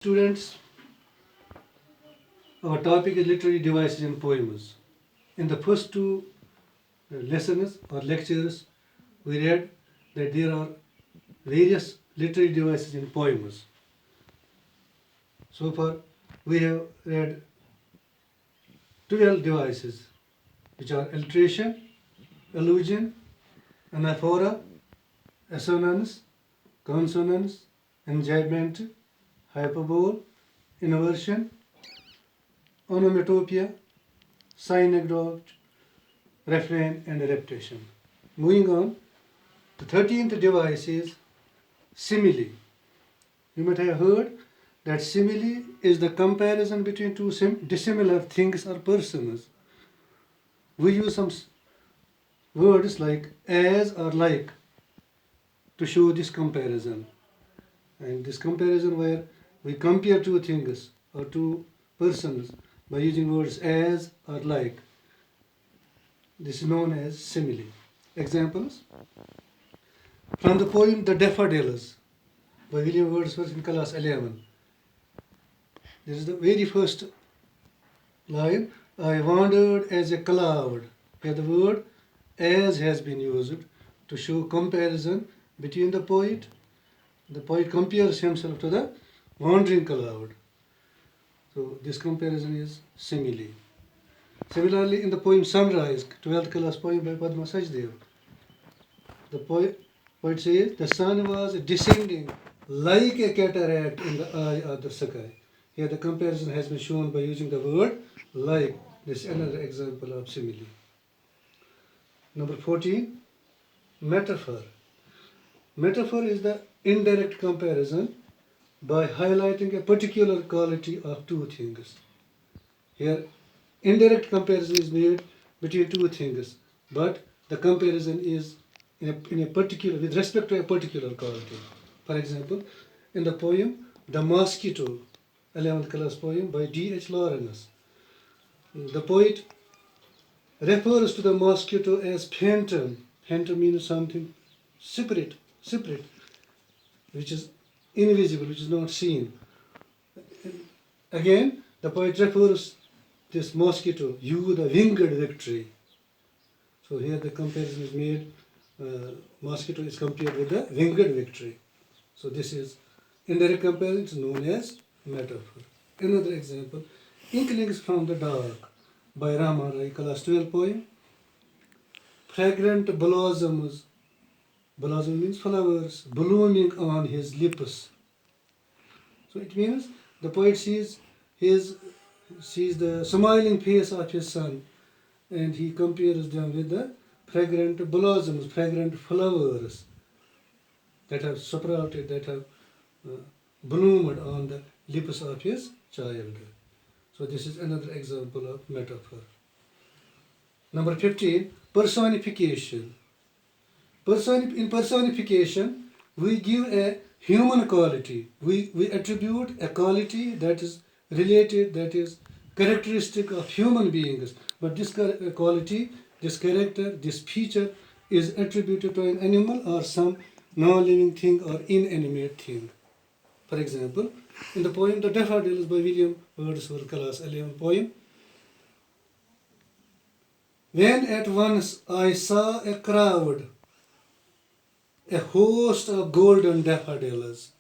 Students, our topic is literary devices in poems. In the first two lessons or lectures, we read that there are various literary devices in poems. So far, we have read 12 devices, which are alliteration, allusion, anaphora, assonance, consonance, enjambment, hyperbole, inversion, onomatopoeia, synecdoche, refrain, and repetition. Moving on, the 13th device is simile. You might have heard that simile is the comparison between two dissimilar things or persons. We use some words like as or like to show this comparison. And this comparison where we compare two things or two persons by using words as or like. This is known as simile. Examples from the poem The Daffodils by William Wordsworth in class 11. This is the very first line. I wandered as a cloud, where the word as has been used to show comparison between the poet. The poet compares himself to the wandering cloud. So this comparison is simile. Similarly, in the poem Sunrise, 12th class poem by Padma Sajdev, the poet says, the sun was descending like a cataract in the eye of the sky. Here the comparison has been shown by using the word like. This is another example of simile. Number 14, metaphor. Metaphor is the indirect comparison by highlighting a particular quality of two things. Here, indirect comparison is made between two things, but the comparison is in a particular, with respect to a particular quality. For example, in the poem The Mosquito, 11th class poem by D.H. Lawrence, the poet refers to the mosquito as phantom. Phantom means something separate, which is invisible, which is not seen. Again, the poet refers this mosquito, you the winged victory. So here the comparison is made, mosquito is compared with the winged victory. So this is indirect comparison known as metaphor. Another example, Inklings from the Dark by Rama Rai, class 12 poem. Fragrant blossoms, blossom means flowers, blooming on his lips. So it means the poet sees the smiling face of his son, and he compares them with the fragrant blossoms, fragrant flowers that have sprouted, that have bloomed on the lips of his child. So this is another example of metaphor. Number 15, personification. In personification, we give a human quality. We attribute a quality that is related, that is characteristic of human beings. But this quality, this character, this feature is attributed to an animal or some non-living thing or inanimate thing. For example, in the poem The Daffodils by William Wordsworth, class 11 poem, when at once I saw a crowd, a host of golden daffodils.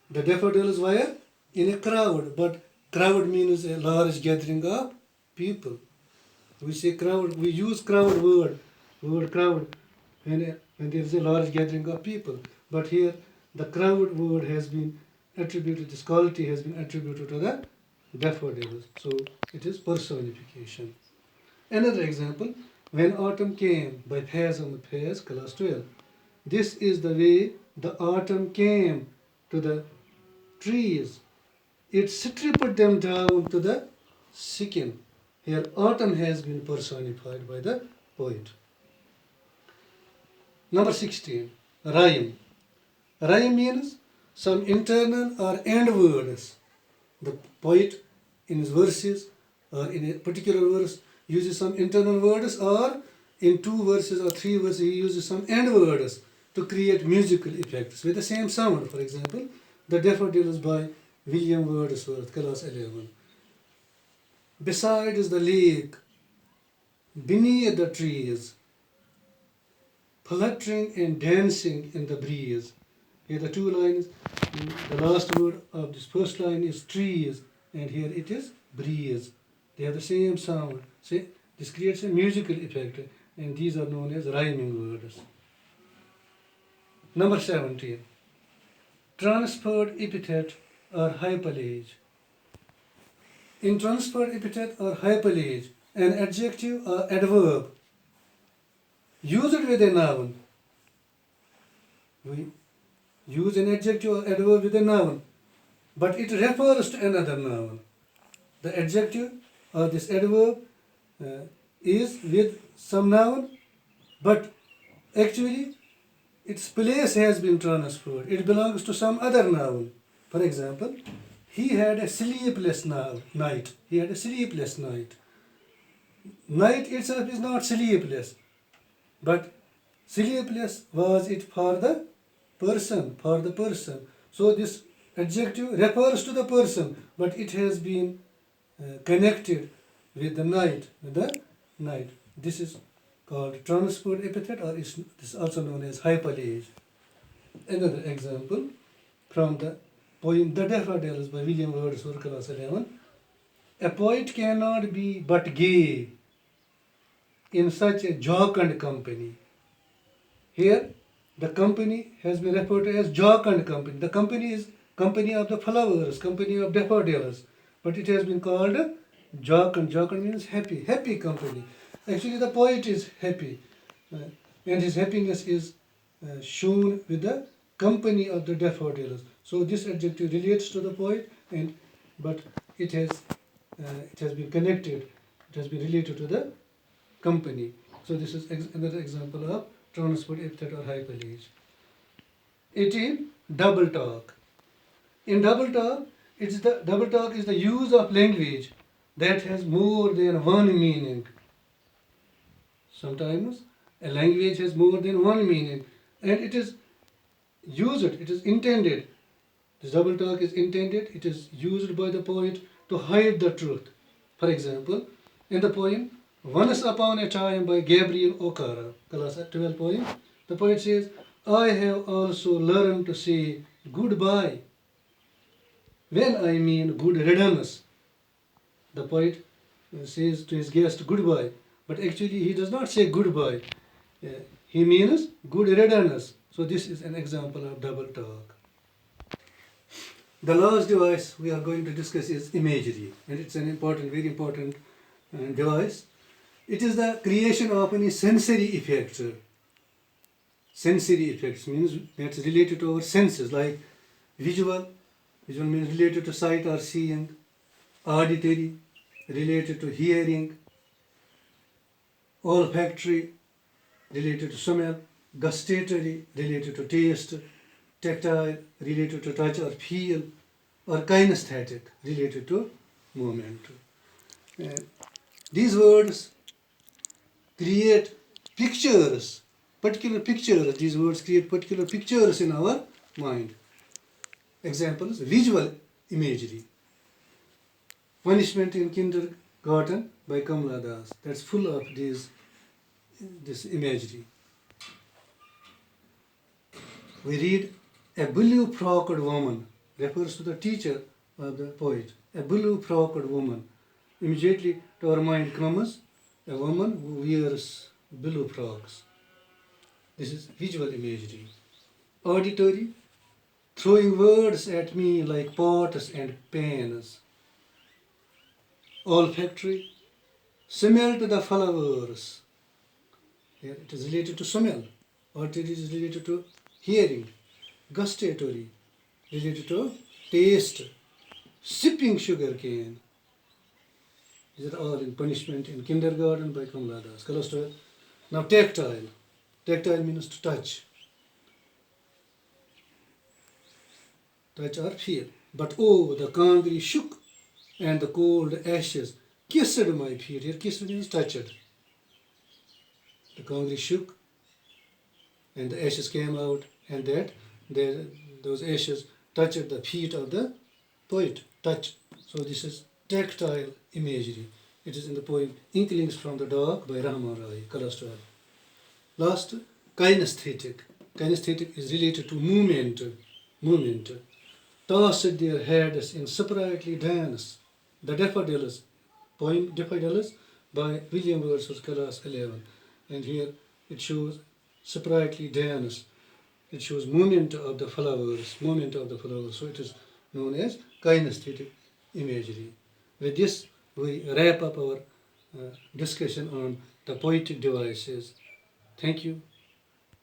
The daffodils were in a crowd, but crowd means a large gathering of people. We say crowd, we use crowd word crowd when there is a large gathering of people. But here the crowd word has been attributed, this quality has been attributed to the daffodils. So it is personification. Another example, When Autumn Came by Faiz Ahmad Faiz, class 12. This is the way the autumn came to the trees. It stripped them down to the skin. Here autumn has been personified by the poet. Number 16, rhyme. Rhyme means some internal or end words. The poet in his verses or in a particular verse uses some internal words, or in 2 verses or 3 verses he uses some end words to create musical effects with the same sound. For example, The Daffodils by William Wordsworth, class 11. Besides the lake, beneath the trees, fluttering and dancing in the breeze. Here the two lines. The last word of this first line is trees, and here it is breeze. They have the same sound. See, this creates a musical effect, and these are known as rhyming words. Number 17. Transferred epithet or hyperlage. In transferred epithet or hyperlage, an adjective or adverb used with a noun. We use an adjective or adverb with a noun, but it refers to another noun. The adjective or this adverb is with some noun, but actually its place has been transferred. It belongs to some other noun. For example, he had a sleepless night. He had a sleepless night. Night itself is not sleepless, but sleepless was it for the person, So this adjective refers to the person, but it has been connected with the night, This is called transferred epithet, or this is also known as hyperlage. Another example from the poem The Daffodils by William Wordsworth, class 11. A poet cannot be but gay in such a jocund company. Here, the company has been referred to as jocund company. The company is company of the flowers, company of daffodils, but it has been called jocund. Jocund means happy company. Actually, the poet is happy, and his happiness is shown with the company of the daffodils. So this adjective relates to the poet, but it has been connected. It has been related to the company. So this is another example of transferred epithet or hyperlage. 18. Double talk. In double talk, double talk is the use of language that has more than one meaning. Sometimes a language has more than one meaning, and it is intended. This double talk is intended, it is used by the poet to hide the truth. For example, in the poem Once Upon a Time by Gabriel O'Cara, class 12 poem, the poet says, I have also learned to say goodbye when I mean good riddance. The poet says to his guest goodbye, but actually he does not say goodbye. He means good riddance. So this is an example of double talk. The last device we are going to discuss is imagery, and it's an important, very important device. It is the creation of any sensory effects. Sensory effects means that's related to our senses, like visual. Visual means related to sight or seeing. Auditory, related to hearing. Olfactory, related to smell. Gustatory, related to taste. Tactile, related to touch or feel. Or kinesthetic, related to movement. These words create pictures, particular pictures. These words create particular pictures in our mind. Examples: visual imagery. Punishment in Kindergarten by Kamala Das. That's full of this imagery. We read, a blue-frocked woman refers to the teacher of the poet. A blue-frocked woman. Immediately to our mind comes a woman who wears blue frocks. This is visual imagery. Auditory, throwing words at me like pots and pans. Olfactory, smell to the flowers. Here it is related to smell. Auditory is related to hearing. Gustatory, related to taste. Sipping sugar cane. These are all in Punishment in Kindergarten by Kamala Das. Class 12. Now tactile. Tactile means to touch. Touch or feel. But oh, the concrete shook and the cold ashes kissed my feet. Here kissed means touched. The concrete shook and the ashes came out, and those ashes touched the feet of the poet, touch. So this is tactile imagery. It is in the poem Inklings from the Dark by Rahman Rai, Kalastrar. Last, kinesthetic. Kinesthetic is related to movement. Movement. Tossed their heads in sprightly dance. The Daffodils, poem Daffodils by William Wordsworth, class 11. And here it shows sprightly dance. It shows movement of the flowers, movement of the flowers. So it is known as kinesthetic imagery. With this, we wrap up our discussion on the poetic devices. Thank you.